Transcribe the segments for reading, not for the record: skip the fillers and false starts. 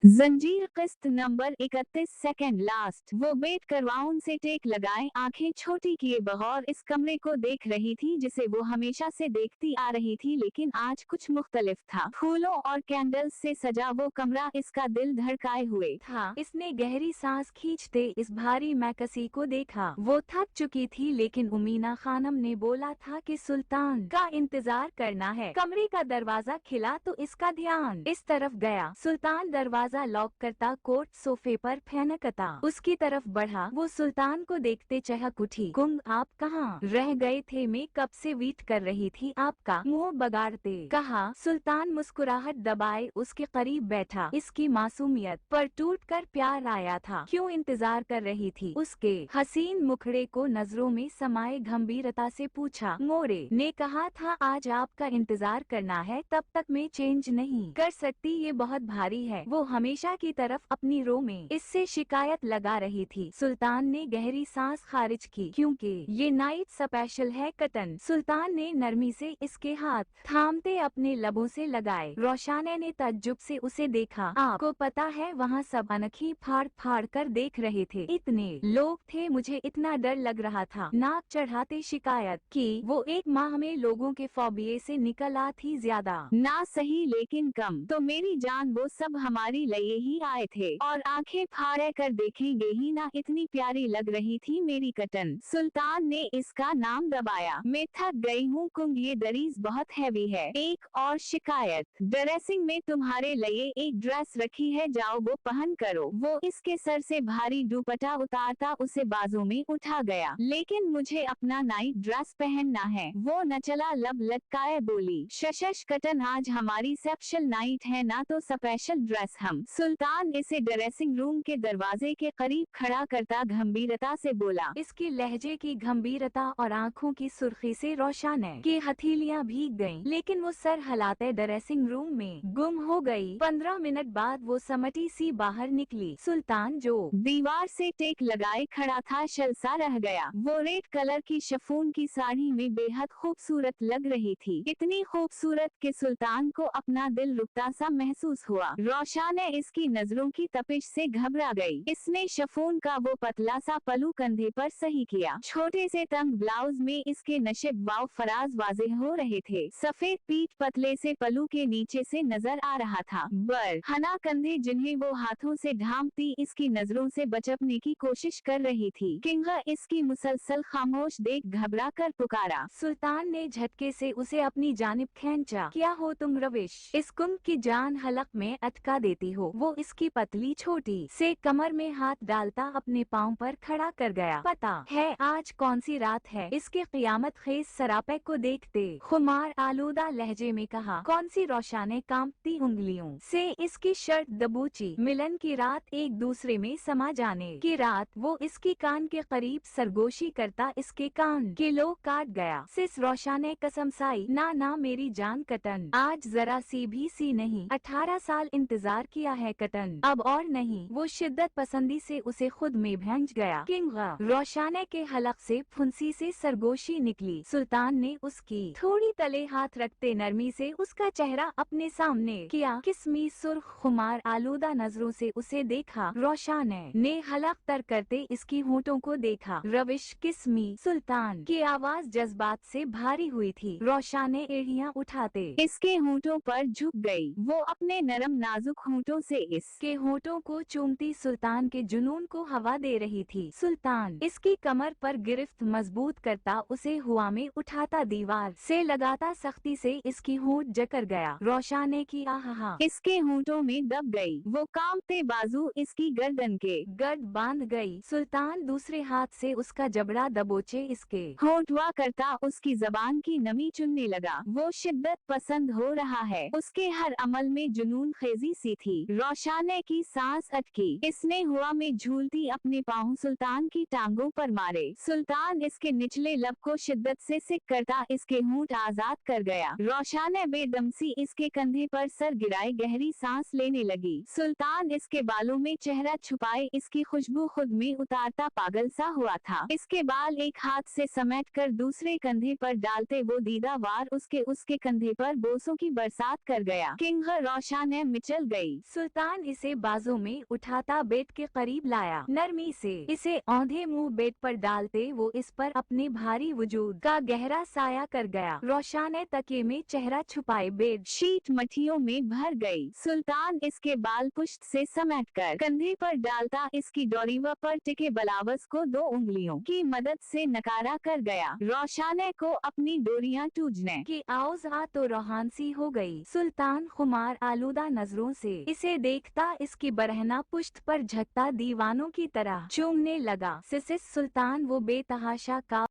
जंजीर किस्त number 31 second last. वो वेट करवाऊं उनसे टेक लगाए, आंखें छोटी किए बगौर इस कमरे को देख रही थी जिसे वो हमेशा से देखती आ रही थी, लेकिन आज कुछ मुख्तलिफ था। फूलों और कैंडल्स से सजा वो कमरा इसका दिल धड़काए हुए था। इसने गहरी सांस खींचते इस भारी मैकसी को देखा। वो थक चुकी थी, लेकिन उमीना खानम ने बोला था कि सुल्तान का इंतजार करना है। कमरे का दरवाजा खिला तो इसका ध्यान इस तरफ गया। सुल्तान दरवाजा लॉक करता कोट सोफे पर फेंकता उसकी तरफ बढ़ा। वो सुल्तान को देखते चहक उठी। कुंग, आप कहाँ रह गए थे? मैं कब से वेट कर रही थी आपका, मुंह बगाड़ते कहा। सुल्तान मुस्कुराहट दबाए उसके करीब बैठा। इसकी मासूमियत पर टूटकर प्यार आया था। क्यों इंतजार कर रही थी? उसके हसीन मुखड़े को नजरों में समाये गंभीरता से पूछा। मोरे ने कहा था आज आपका इंतजार करना है, तब तक मैं चेंज नहीं कर सकती, ये बहुत भारी है। वो हमेशा की तरफ अपनी रो में इससे शिकायत लगा रही थी। सुल्तान ने गहरी सांस खारिज की, क्योंकि ये नाइट स्पेशल है कटन। सुल्तान ने नरमी से इसके हाथ थामते अपने लबों से लगाए। रोशाने ने तज्जुब से उसे देखा। आपको पता है वहाँ सब अनखी फाड़ फाड़ कर देख रहे थे। इतने लोग थे, मुझे इतना डर लग रहा था। नाक चढ़ाते शिकायत की। वो एक माह में लोगों के फोबिये से निकल आ थी। ज्यादा ना सही लेकिन कम तो मेरी जान, वो सब हमारी लिए ही आए थे और आंखें फाड़े कर देखेंगे ही ना। इतनी प्यारी लग रही थी मेरी कटन। सुल्तान ने इसका नाम दबाया। मैं थक गई हूँ कुंग, ये दरीज बहुत हैवी है। एक और शिकायत, ड्रेसिंग में तुम्हारे लिए एक ड्रेस रखी है, जाओ वो पहन करो। वो इसके सर से भारी दुपट्टा उतारता उसे बाजू में उठा गया। लेकिन मुझे अपना नाइट ड्रेस पहनना है। वो नचला लब लटकाए बोली। शशश कटन, आज हमारी स्पेशल नाइट है ना, तो स्पेशल ड्रेस हम। सुल्तान इसे ड्रेसिंग रूम के दरवाजे के करीब खड़ा करता गंभीरता से बोला। इसके लहजे की गंभीरता और आंखों की सुर्खी से रोशाने की हथेलियां भीग गईं, लेकिन वो सर हिलाते ड्रेसिंग रूम में गुम हो गई। 15 मिनट बाद वो समटी सी बाहर निकली। सुल्तान जो दीवार से टेक लगाए खड़ा था शलसा रह गया। वो रेड कलर की शफून की साड़ी में बेहद खूबसूरत लग रही थी, इतनी खूबसूरत कि सुल्तान को अपना दिल रुकता सा महसूस हुआ। रोशाने इसकी नजरों की तपिश से घबरा गई। इसने शफून का वो पतला सा पल्लू कंधे पर सही किया। छोटे से तंग ब्लाउज में इसके नशिब वाव फराज वाज़ेह हो रहे थे। सफेद पीठ पतले से पल्लू के नीचे से नजर आ रहा था। बर हना कंधे जिन्हें वो हाथों से ढांपती इसकी नजरों से बचपने की कोशिश कर रही थी। किंगा इसकी मुसलसल खामोश देख घबरा कर पुकारा। सुल्तान ने झटके से उसे अपनी जानिब खींचा। क्या हो तुम रविश? इस कुंग की जान हलक में अटका देती हो। वो इसकी पतली छोटी से कमर में हाथ डालता अपने पाँव पर खड़ा कर गया। पता है आज कौन सी रात है? इसके क़ियामत खेज सरापे को देखते खुमार आलूदा लहजे में कहा। कौन सी? रोशाने कांपती उंगलियों से इसकी शर्ट दबोची। मिलन की रात, एक दूसरे में समा जाने की रात। वो इसकी कान के करीब सरगोशी करता इसके कान के लोग काट गया। सिस रोशाने कसम साई, ना ना मेरी जान कटन, आज जरा सी भी सी नहीं। 18 साल इंतजार किया है कटन, अब और नहीं। वो शिद्दत पसंदी से उसे खुद में भेंच गया। किंगा रोशाने के हलक से फुंसी से सरगोशी निकली। सुल्तान ने उसकी थोड़ी तले हाथ रखते नरमी से उसका चेहरा अपने सामने किया। किस्मी सुर्ख खुमार आलूदा नजरों से उसे देखा। रोशाने ने हलक तर करते इसकी होंठों को देखा। रविश किस्मी। सुल्तान की आवाज जज्बात से भारी हुई थी। रोशाने एड़ियां उठाते इसके होंठों पर झुक गई। वो अपने नरम नाजुक होंठों से इसके होंठों को चूमती सुल्तान के जुनून को हवा दे रही थी। सुल्तान इसकी कमर पर गिरफ्त मजबूत करता उसे हुआ में उठाता दीवार से लगाता सख्ती से इसकी होंठ जकड़ गया। रोशाने की आहा इसके होंठों में दब गई। वो कांपते बाजू इसकी गर्दन के गर्द बांध गई। सुल्तान दूसरे हाथ से उसका जबड़ा दबोचे इसके होंठवा करता उसकी जबान की नमी चुनने लगा। वो शिद्दत पसंद हो रहा है। उसके हर अमल में जुनून खेजी सी थी। रोशाने की सांस अटकी। इसने हुआ में झूलती अपने पाँव सुल्तान की टांगों पर मारे। सुल्तान इसके निचले लब को शिद्दत से सिक करता इसके होंठ आजाद कर गया। रोशाने बेदमसी इसके कंधे पर सर गिराए गहरी सांस लेने लगी। सुल्तान इसके बालों में चेहरा छुपाए इसकी खुशबू खुद में उतारता पागल सा हुआ था। इसके बाल एक हाथ से समेट कर दूसरे कंधे पर डालते वो दीदा वार उसके कंधे पर बोसों की बरसात कर गया। किंग रोशाने मिचल गई। सुल्तान इसे बाजू में उठाता बेड के करीब लाया, नरमी से इसे औंधे मुंह बेड पर डालते वो इस पर अपने भारी वजूद का गहरा साया कर गया। रोशाने तकिए में चेहरा छुपाए बेड शीट मठियों में भर गई। सुल्तान इसके बाल पुष्ट से समेटकर कंधे पर डालता इसकी डोरीवा पर टिके बलावस को 2 उंगलियों की मदद से नकारा कर गया। रोशाने को अपनी डोरियां टूटने की आवाज आ तो रोहानसी हो गई। सुल्तान खुमार आलूदा नजरों से इसे देखता इसकी बरहना पुष्ट पर झकता दीवानों की तरह चूमने लगा। सिसिस सुल्तान वो बेतहाशा का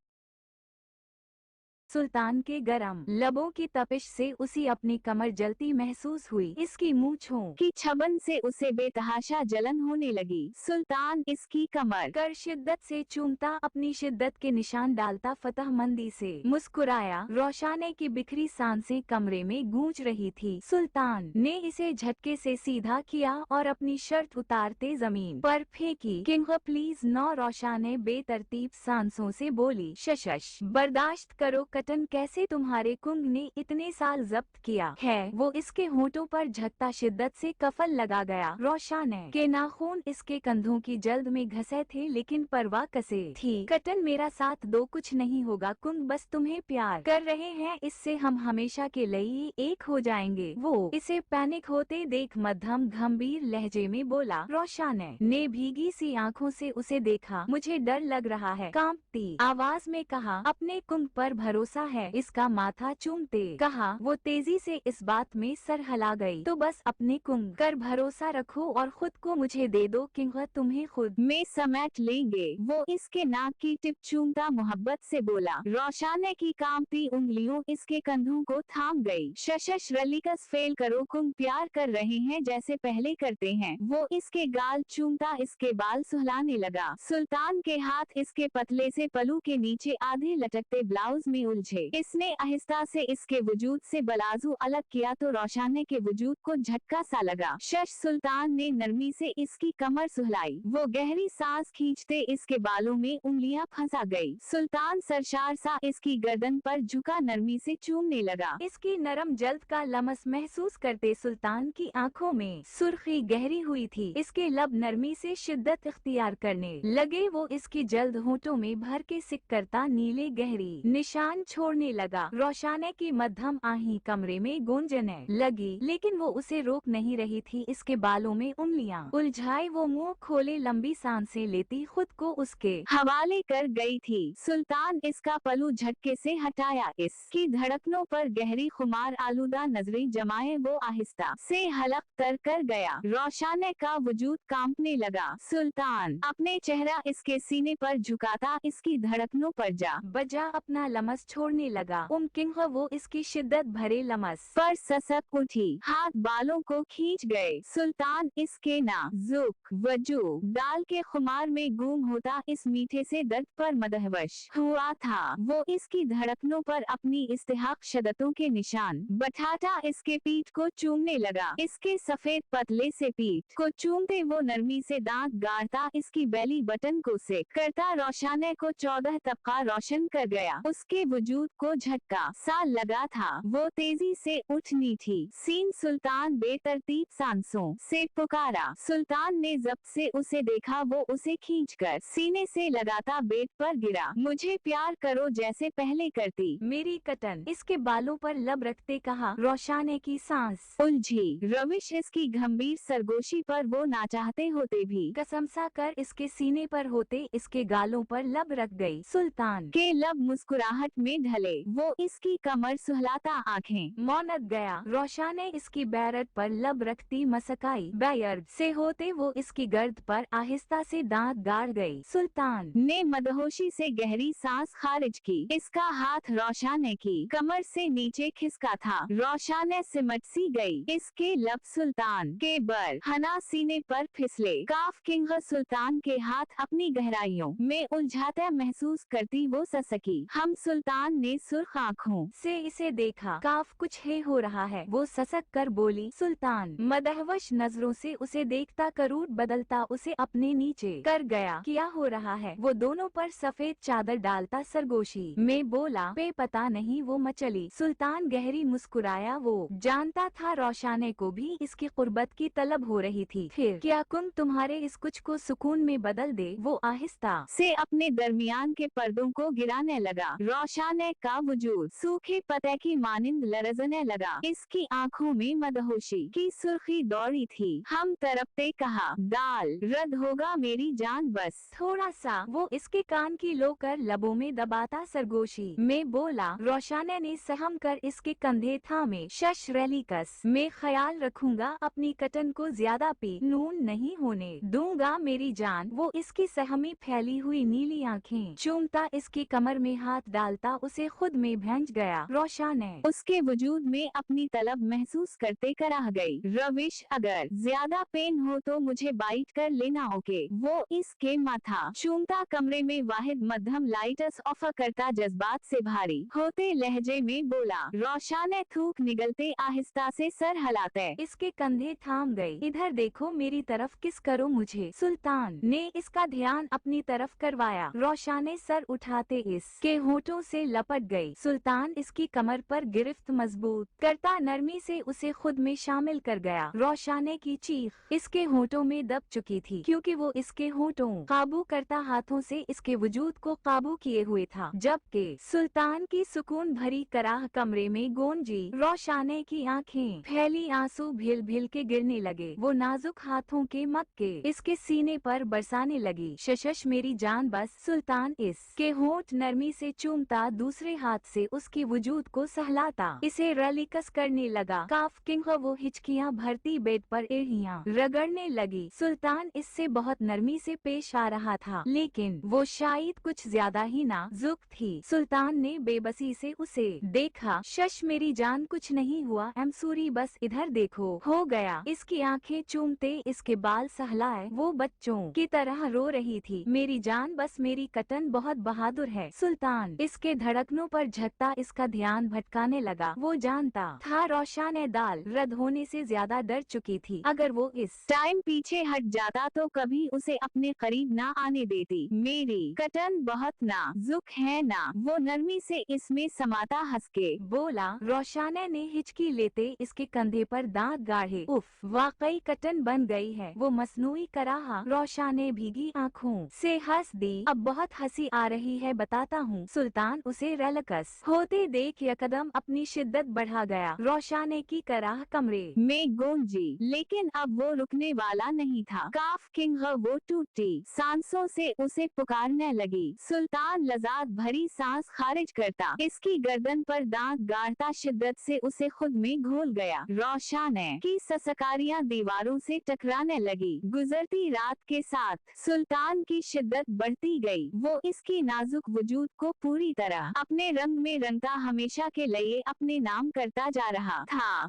सुल्तान के गरम लबों की तपिश से उसी अपनी कमर जलती महसूस हुई। इसकी मूंछों की छबन से उसे बेतहाशा जलन होने लगी। सुल्तान इसकी कमर कर शिद्दत से चूमता अपनी शिद्दत के निशान डालता फतहमंदी से मुस्कुराया। रोशाने की बिखरी सांसें कमरे में गूंज रही थी। सुल्तान ने इसे झटके से सीधा किया और अपनी शर्ट उतारते जमीन पर फेंकी। किंग प्लीज नो, रोशाने बेतरतीब सांसों से बोली। शशश बर्दाश्त करो कटन, कैसे तुम्हारे कुंग ने इतने साल जब्त किया है। वो इसके होठों पर झकता शिद्दत से कफल लगा गया। रोशाने के नाखून इसके कंधों की जल्द में घसे थे लेकिन परवाह कसे थी। कटन मेरा साथ दो, कुछ नहीं होगा, कुंग बस तुम्हें प्यार कर रहे हैं, इससे हम हमेशा के लिए एक हो जाएंगे। वो इसे पैनिक होते देख मध्यम गंभीर लहजे में बोला। रोशाने ने भीगी सी आंखों से उसे देखा। मुझे डर लग रहा है, कांपती आवाज में कहा। अपने कुंग पर भरोसा है, इसका माथा चूमते कहा। वो तेजी से इस बात में सर हिला गई। तो बस अपने कुंग कर भरोसा रखो और खुद को मुझे दे दो, किंग तुम्हें खुद में समेट लेंगे। वो इसके नाक की टिप चूमता मोहब्बत से बोला। रोशाने की कांपती उंगलियों इसके कंधों को थाम गई। शशश रलिकस फेल करो, कुंग प्यार कर रहे हैं जैसे पहले करते हैं। वो इसके गाल चूमता इसके बाल सुहलाने लगा। सुल्तान के हाथ इसके पतले से पलू के नीचे आधे लटकते ब्लाउज में उलझे। इसने आहिस्ता से इसके वजूद से बलाजू अलग किया तो रोशाने के वजूद को झटका सा लगा। शश सुल्तान ने नरमी से इसकी कमर सुहलाई। वो गहरी सांस खींचते इसके बालों में उंगलियां फंसा गई। सुल्तान सरशार सा इसकी गर्दन पर झुका नरमी से चूमने लगा। इसकी नरम जल्द का लमस महसूस करते सुल्तान की आंखों में सुर्खी गहरी हुई थी। इसके लब नरमी से शिद्दत इख्तियार करने लगे। वो इसकी जल्द होठों में भर के सिक करता नीले गहरी निशान छोड़ने लगा। रोशाने की मध्यम आही कमरे में गूंजने लगी लेकिन वो उसे रोक नहीं रही थी। इसके बालों में उंगलियां उलझाए वो मुंह खोले लंबी सांसें लेती खुद को उसके हवाले कर गई थी। सुल्तान इसका पलू झटके से हटाया। इसकी धड़कनों पर गहरी खुमार आलूदा नजरें जमाए वो आहिस्ता से हलक तर कर गया। रोशाने का वजूद कांपने लगा। सुल्तान अपने चेहरा इसके सीने पर झुकाता इसकी धड़कनों पर जा बजा अपना लमस छोड़ने लगा। किंग वो इसकी शिद्दत भरे लमस पर ससक उठी। हाथ बालों को खींच गए। सुल्तान इसके नाजुक वजूद डाल के खुमार में गुम होता इस मीठे से दर्द पर मदहवश हुआ था। वो इसकी धड़कनों पर अपनी इस्तेहाक शदतों के निशान बैठाता इसके पीठ को चूमने लगा। इसके सफेद पतले से पीठ को चूमते वो नरमी से दांत गाड़ता इसकी बेली बटन को सेक करता रोशाने को 14 तबका रोशन कर गया। उसके वजूद को झटका सा लगा था। वो तेजी से उठनी थी। सीन सुल्तान बेतरतीब सांसों से पुकारा। सुल्तान ने जब्त से उसे देखा। वो उसे खींचकर सीने से लगाता बेड पर गिरा। मुझे प्यार करो जैसे पहले करती मेरी कटन, इसके बालों पर लब रखते कहा। रोशाने की सांस उलझी। रविश इसकी गंभीर सरगोशी पर वो ना चाहते होते भी कसमसा कर इसके सीने पर होते इसके गालों पर लब रख गई। सुल्तान के लब मुस्कुराहट में ढले। वो इसकी कमर सुहलाता आंखें मौनत गया। रोशाने इसकी बैरट पर लब रखती मसकाई। बैर से होते वो इसकी गर्द पर आहिस्ता से दांत गाड़ गई। सुल्तान ने मदहोशी से गहरी सांस खारिज की। इसका हाथ रोशाने की कमर से नीचे खिसका था। रोशाने सिमट सी गई। इसके लब सुल्तान के बर हना सीने पर फिसले। काफ किंग सुल्तान के हाथ अपनी गहराइयों में उलझाता महसूस करती वो ससकी। हम सुल्तान सुल्तान ने सुर्ख आँखों से इसे देखा। काफ कुछ है हो रहा है, वो ससक कर बोली। सुल्तान मदहवश नजरों से उसे देखता करूर बदलता उसे अपने नीचे कर गया। क्या हो रहा है? वो दोनों पर सफेद चादर डालता सरगोशी में बोला। पे पता नहीं वो मचली। सुल्तान गहरी मुस्कुराया। वो जानता था रोशाने को भी इसकी कुर्बत की तलब हो रही थी। फिर क्या कुन तुम्हारे इस कुछ को सुकून में बदल दे? वो आहिस्ता से अपने दरमियान के पर्दों को गिराने लगा। रोशाने का वजूद सूखे पते की मानिंद लरजने लगा। इसकी आंखों में मदहोशी की सुर्खी दौड़ी थी। हम तरपते कहा, दाल रद्द होगा मेरी जान बस थोड़ा सा। वो इसके कान की लो कर लबों में दबाता सरगोशी में बोला। रोशाने ने सहम कर इसके कंधे थामे। शश रैली कस में ख्याल रखूंगा अपनी कटन को ज्यादा पी नून नहीं होने दूंगा मेरी जान। वो इसकी सहमी फैली हुई नीली आँखें चूमता इसकी कमर में हाथ डालता उसे खुद में भंज गया। रोशाने उसके वजूद में अपनी तलब महसूस करते कराह गई। रविश अगर ज्यादा पेन हो तो मुझे बाइट कर लेना ओके। वो इसके माथा चूमता कमरे में वाहिद मध्यम लाइटस ऑफर करता जज्बात से भारी होते लहजे में बोला। रोशाने थूक निगलते आहिस्ता से सर हलाते इसके कंधे थाम गई। इधर देखो मेरी तरफ किस करो मुझे। सुल्तान ने इसका ध्यान अपनी तरफ करवाया। रोशाने सर उठाते इसके होठों से लपट गई। सुल्तान इसकी कमर पर गिरफ्त मजबूत करता नरमी से उसे खुद में शामिल कर गया। रोशाने की चीख इसके होठों में दब चुकी थी क्योंकि वो इसके होठों काबू करता हाथों से इसके वजूद को काबू किए हुए था। जबकि सुल्तान की सुकून भरी कराह कमरे में गूंजी। रोशाने की आंखें फैली आंसू भिल भिल के गिरने लगे। वो नाजुक हाथों के मक्के इसके सीने पर बरसाने लगी। शशश मेरी जान बस। सुल्तान इसके होंठ नरमी से चूमता दूसरे हाथ से उसकी वजूद को सहलाता इसे रलिकस करने लगा। काफ किंग वो हिचकियां भरती बेड पर एड़ियां रगड़ने लगी। सुल्तान इससे बहुत नरमी से पेश आ रहा था लेकिन वो शायद कुछ ज्यादा ही नाजुक थी। सुल्तान ने बेबसी से उसे देखा। शश मेरी जान कुछ नहीं हुआ। एम सूरी बस इधर देखो। हो गया। इसकी आंखें चूमते इसके बाल सहलाए। वो बच्चों की तरह रो रही थी। मेरी जान बस मेरी कटन बहुत बहादुर है। सुल्तान इसके धड़कनों पर झकता इसका ध्यान भटकाने लगा। वो जानता था रोशाने दाल रद्द होने से ज्यादा डर चुकी थी। अगर वो इस टाइम पीछे हट जाता तो कभी उसे अपने करीब ना आने देती। मेरी कटन बहुत नाजुक है ना। वो नरमी से इसमें समाता हंस के बोला। रोशाने ने हिचकी लेते इसके कंधे पर दांत गाढ़े। उफ वाकई कटन बन गई है। वो मसनूई कराहा। रोशाने भीगी आँखों से हंस दी। अब बहुत हंसी आ रही है बताता हूँ। सुल्तान उसे रलकस होते देख यकदम अपनी शिद्दत बढ़ा गया। रोशाने की कराह कमरे में गूंजी लेकिन अब वो रुकने वाला नहीं था। काफ किंग वो टूटी सांसों से उसे पुकारने लगी। सुल्तान लजात भरी सांस खारिज करता इसकी गर्दन पर दांत गाड़ता शिद्दत से उसे खुद में घोल गया। रोशाने की ससकारियां दीवारों से टकराने लगी। गुजरती रात के साथ सुल्तान की शिद्दत बढ़ती गई। वो इसकी नाजुक वजूद को पूरी तरह अपने रंग में रंगता हमेशा के लिए अपने नाम करता जा रहा था।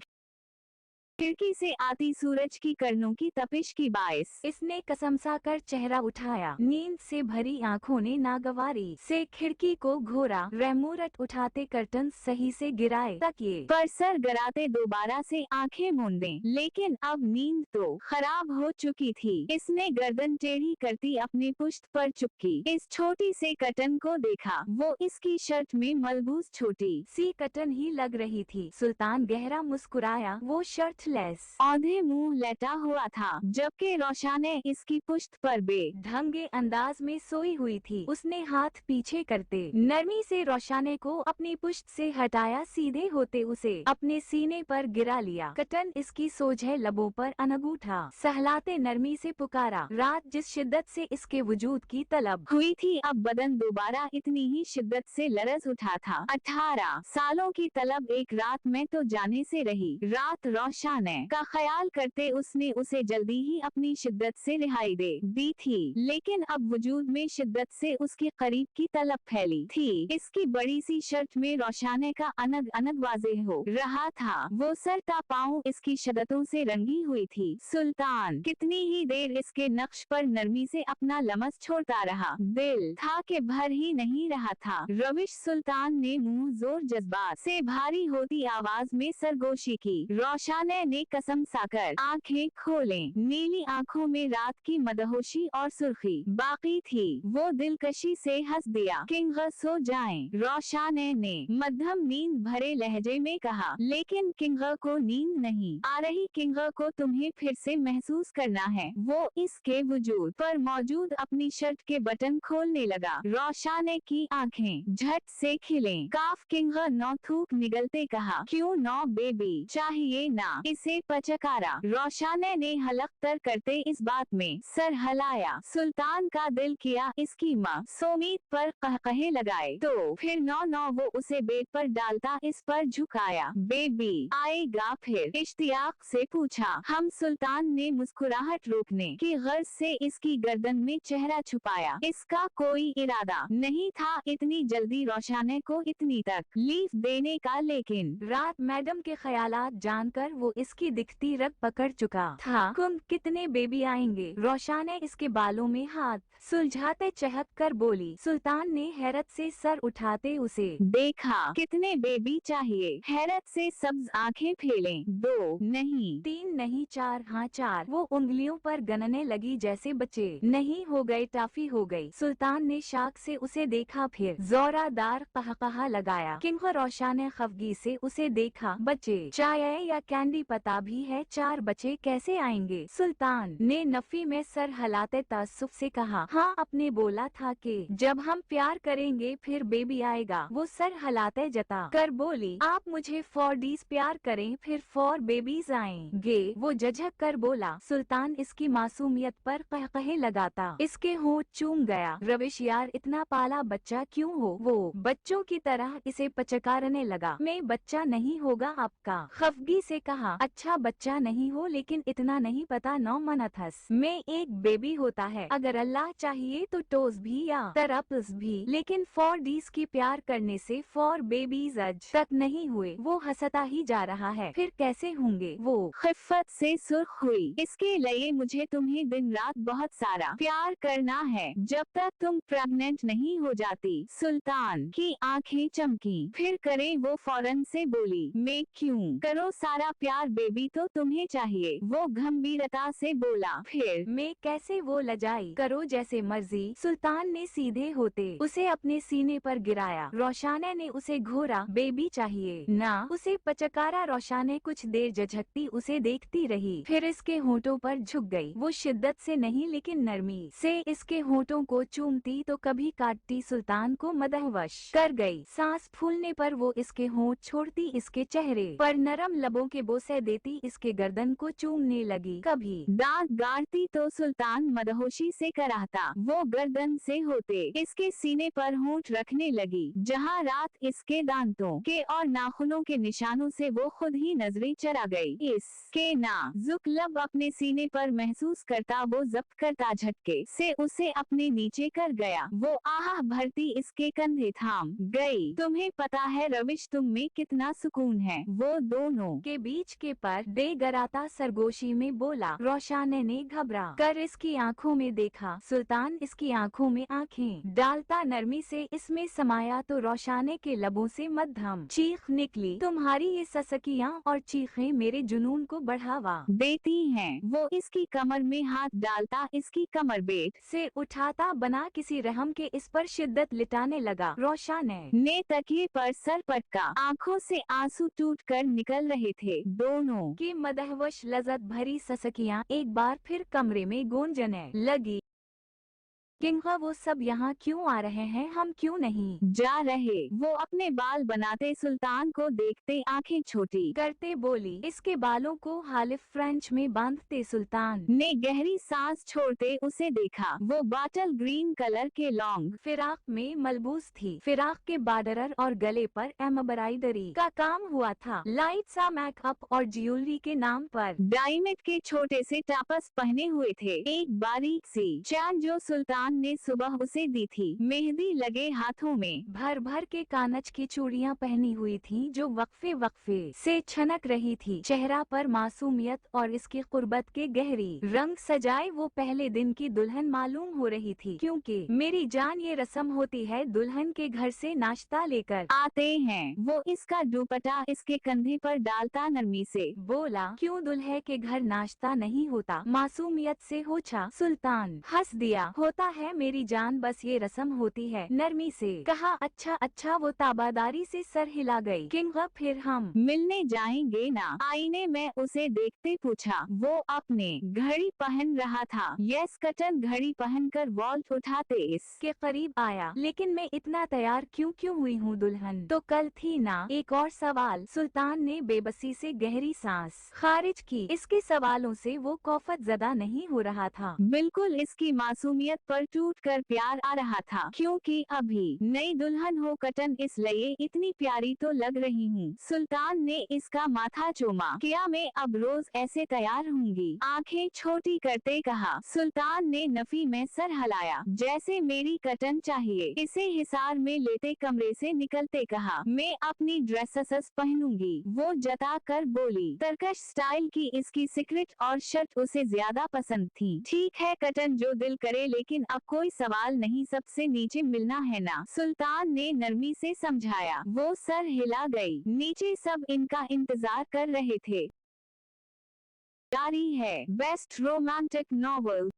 खिड़की से आती सूरज की किरणों की तपिश की बाइस इसने कसमसा कर चेहरा उठाया। नींद से भरी आंखों ने नागवारी से खिड़की को घोरा। रेमूरट उठाते कर्टन सही से गिराए तकिए पर सर गराते दोबारा से आंखें मूंदे। लेकिन अब नींद तो खराब हो चुकी थी। इसने गर्दन टेढ़ी करती अपनी पुश्त पर चुपकी इस छोटी से कटन को देखा। वो इसकी शर्ट में मलबूस छोटी सी कटन ही लग रही थी। सुल्तान गहरा मुस्कुराया। वो शर्ट औंधे मुंह लेटा हुआ था जबकि रोशाने इसकी पुश्त पर ढंगे अंदाज में सोई हुई थी। उसने हाथ पीछे करते नरमी से रोशाने को अपनी पुश्त से हटाया। सीधे होते उसे अपने सीने पर गिरा लिया। कटन इसकी सोझे लबों पर अनगूठा सहलाते नरमी से पुकारा। रात जिस शिद्दत से इसके वजूद की तलब हुई थी अब बदन दोबारा इतनी ही शिद्दत से लरज उठा था। 18 सालों की तलब एक रात में तो जाने से रही। रात रोशाने रोशाने का ख्याल करते उसने उसे जल्दी ही अपनी शिद्दत से रिहाई दे दी थी, लेकिन अब वजूद में शिद्दत से उसके करीब की तलब फैली थी। इसकी बड़ी सी शर्ट में रोशाने का अनग अनग वाज़ेह हो रहा था। वो सर ता पाँव इसकी शदतों से रंगी हुई थी। सुल्तान कितनी ही देर इसके नक्श पर नरमी से अपना लमस छोड़ता रहा, दिल था कि भर ही नहीं रहा था। रविश सुल्तान ने मुंह जोर जज्बात से भारी होती आवाज में सरगोशी की। रोशाने ने कसम साकर आंखें खोलें, नीली आंखों में रात की मदहोशी और सुर्खी बाकी थी। वो दिलकशी से हंस दिया। किंग सो जाएं, रोशाने ने मध्यम नींद भरे लहजे में कहा। लेकिन किंग को नींद नहीं आ रही, किंग को तुम्हें फिर से महसूस करना है। वो इसके वजूद पर मौजूद अपनी शर्ट के बटन खोलने लगा। रोशाने की आंखें झट से खिलें। काफ किंग नौ थूक निगलते कहा, क्यों नौ बेबी, चाहिए ना इसे पचकारा। रोशाने ने हलक तर करते इस बात में सर हलाया। सुल्तान का दिल किया इसकी माँ सोमीत पर कहकहे लगाए, तो फिर नौ वो उसे बेड पर डालता इस पर झुकाया। बेबी आएगा फिर, इश्तियाक से पूछा। हम सुल्तान ने मुस्कुराहट रोकने की गर्ज से इसकी गर्दन में चेहरा छुपाया। इसका कोई इरादा नहीं था इतनी जल्दी रोशाने को इतनी तकलीफ देने का, लेकिन रात मैडम के ख्यालात जानकर वो इसकी दिखती रग पकड़ चुका था। कुम कितने बेबी आएंगे? रोशाने इसके बालों में हाथ सुलझाते चहक कर बोली। सुल्तान ने हैरत से सर उठाते उसे देखा। कितने बेबी चाहिए? हैरत से सब्ज आंखें फेलें। 2 नहीं 3 नहीं 4, हाँ 4। वो उंगलियों पर गनने लगी जैसे बच्चे नहीं हो गए टाफी हो गई। सुल्तान ने शाख से उसे देखा, फिर जोरादार कहकहा लगाया। किंग रोशाने खफगी से उसे देखा। बच्चे चाहिए या कैंडी? पता भी है 4 बच्चे कैसे आएंगे? सुल्तान ने नफी में सर हलाते तासुफ से कहा। हाँ, आपने बोला था कि जब हम प्यार करेंगे फिर बेबी आएगा। वो सर हलाते जता कर बोली, आप मुझे 4 डीज प्यार करें फिर 4 बेबीज आएंगे। वो झझक कर बोला। सुल्तान इसकी मासूमियत पर कहकहे लगाता इसके होंठ चूम गया। रविश यार, इतना पाला बच्चा क्यों हो? वो बच्चों की तरह इसे पचकारने लगा। मैं बच्चा नहीं होगा आपका, खफगी से कहा। अच्छा बच्चा नहीं हो, लेकिन इतना नहीं पता 9 मनथस में एक बेबी होता है। अगर अल्लाह चाहिए तो टोज भी या तरप्स भी, लेकिन 4 डीज की प्यार करने से 4 बेबीज आज तक नहीं हुए। वो हंसता ही जा रहा है, फिर कैसे होंगे? वो खिफ़त से सुर्ख हुई। इसके लिए मुझे तुम्हें दिन रात बहुत सारा प्यार करना है, जब तक तुम प्रेग्नेंट नहीं हो जाती। सुल्तान की आंखें चमकी, फिर करे वो फौरन से बोली, मैं क्यों करो सारा प्यार, बेबी तो तुम्हें चाहिए। वो गंभीरता से बोला। फिर मैं कैसे? वो लजाई। करो जैसे मर्जी। सुल्तान ने सीधे होते उसे अपने सीने पर गिराया। रोशाने ने उसे घोरा। बेबी चाहिए ना उसे पचकारा। रोशाने कुछ देर झझकती उसे देखती रही, फिर इसके होंठों पर झुक गई। वो शिद्दत से नहीं लेकिन नरमी से इसके होंठों को चूमती तो कभी काटती। सुल्तान को मदहवश कर गई। सांस फूलने पर वो इसके होंठ छोड़ती, इसके चेहरे पर नरम लबों के बोसे देती, इसके गर्दन को चूमने लगी। कभी दांत गाड़ती तो सुल्तान मदहोशी से कराहता। वो गर्दन से होते इसके सीने पर होंठ रखने लगी, जहाँ रात इसके दांतों के और नाखूनों के निशानों से वो खुद ही नजरें चरा गई। इसके नाजुक लब अपने सीने पर महसूस करता वो जब्त करता झटके से उसे अपने नीचे कर गया। वो आह भरती इसके कंधे थाम गई। तुम्हें पता है रविश, तुम में कितना सुकून है? वो दोनों के बीच के पर दे गराता सरगोशी में बोला। रोशाने ने घबरा कर इसकी आंखों में देखा। सुल्तान इसकी आंखों में आंखें डालता नरमी से इसमें समाया तो रोशाने के लबों से मध्यम चीख निकली। तुम्हारी ये ससकियां और चीखें मेरे जुनून को बढ़ावा देती हैं। वो इसकी कमर में हाथ डालता इसकी कमर बेट से उठाता बना किसी रहम के इस पर शिद्दत लिटाने लगा। रोशाने ने तकिए पर सर पटका, आंखों से आंसू टूटकर निकल रहे थे। दोनों की मदहवश लज़्ज़त भरी ससकियां एक बार फिर कमरे में गूंजने लगी। किंगा वो सब यहाँ क्यों आ रहे हैं, हम क्यों नहीं जा रहे। वो अपने बाल बनाते सुल्तान को देखते आंखें छोटी करते बोली। इसके बालों को हालिफ फ्रेंच में बांधते सुल्तान ने गहरी सांस छोड़ते उसे देखा। वो बाटल ग्रीन कलर के लॉन्ग फिराक में मलबूस थी। फिराक के बॉर्डर और गले पर एम्ब्रॉयडरी का काम हुआ था। लाइट सा मेकअप और ज्वेलरी के नाम पर डायमंड के छोटे से टापस पहने हुए थे। एक बारीक सी चैन जो सुल्तान ने सुबह उसे दी थी। मेहंदी लगे हाथों में भर भर के कानच की चूड़ियां पहनी हुई थी जो वक्फे वक्फे से छनक रही थी। चेहरा पर मासूमियत और इसकी कुर्बत के गहरी रंग सजाए वो पहले दिन की दुल्हन मालूम हो रही थी। क्योंकि मेरी जान ये रस्म होती है, दुल्हन के घर से नाश्ता लेकर आते हैं। वो इसका दुपट्टा इसके कंधे पर डालता नरमी से बोला, क्यों दुल्हे के घर नाश्ता नहीं होता? मासूमियत से होचा। सुल्तान हंस दिया, होता है मेरी जान, बस ये रस्म होती है, नरमी से कहा। अच्छा अच्छा, वो ताबादारी से सर हिला गई। किंगा फिर हम मिलने जाएंगे ना? आईने में उसे देखते पूछा। वो अपने घड़ी पहन रहा था। यस। कटन घड़ी पहनकर वॉल्ट उठाते के करीब आया। लेकिन मैं इतना तैयार क्यों हुई हूँ? दुल्हन तो कल थी ना? एक और सवाल। सुल्तान ने बेबसी से गहरी सांस खारिज की। इसके सवालों से वो खौफत ज़दा नहीं हो रहा था। बिल्कुल इसकी मासूमियत पर टूट कर प्यार आ रहा था। क्योंकि अभी नई दुल्हन हो कटन, इसलिए इतनी प्यारी तो लग रही हूँ। सुल्तान ने इसका माथा चूमा। क्या मैं अब रोज ऐसे तैयार होंगी? आंखें छोटी करते कहा। सुल्तान ने नफी में सर हिलाया। जैसे मेरी कटन चाहिए। इसे हिसार में लेते कमरे से निकलते कहा। मैं अपनी ड्रेसेस पहनूंगी। वो जता कर बोली। तरकश स्टाइल की इसकी सिक्रेट और शर्ट उसे ज्यादा पसंद थी। ठीक है कटन, जो दिल करे, लेकिन अब कोई सवाल नहीं, सबसे नीचे मिलना है ना? सुल्तान ने नरमी से समझाया। वो सर हिला गई। नीचे सब इनका इंतजार कर रहे थे। जारी है बेस्ट रोमांटिक नॉवल।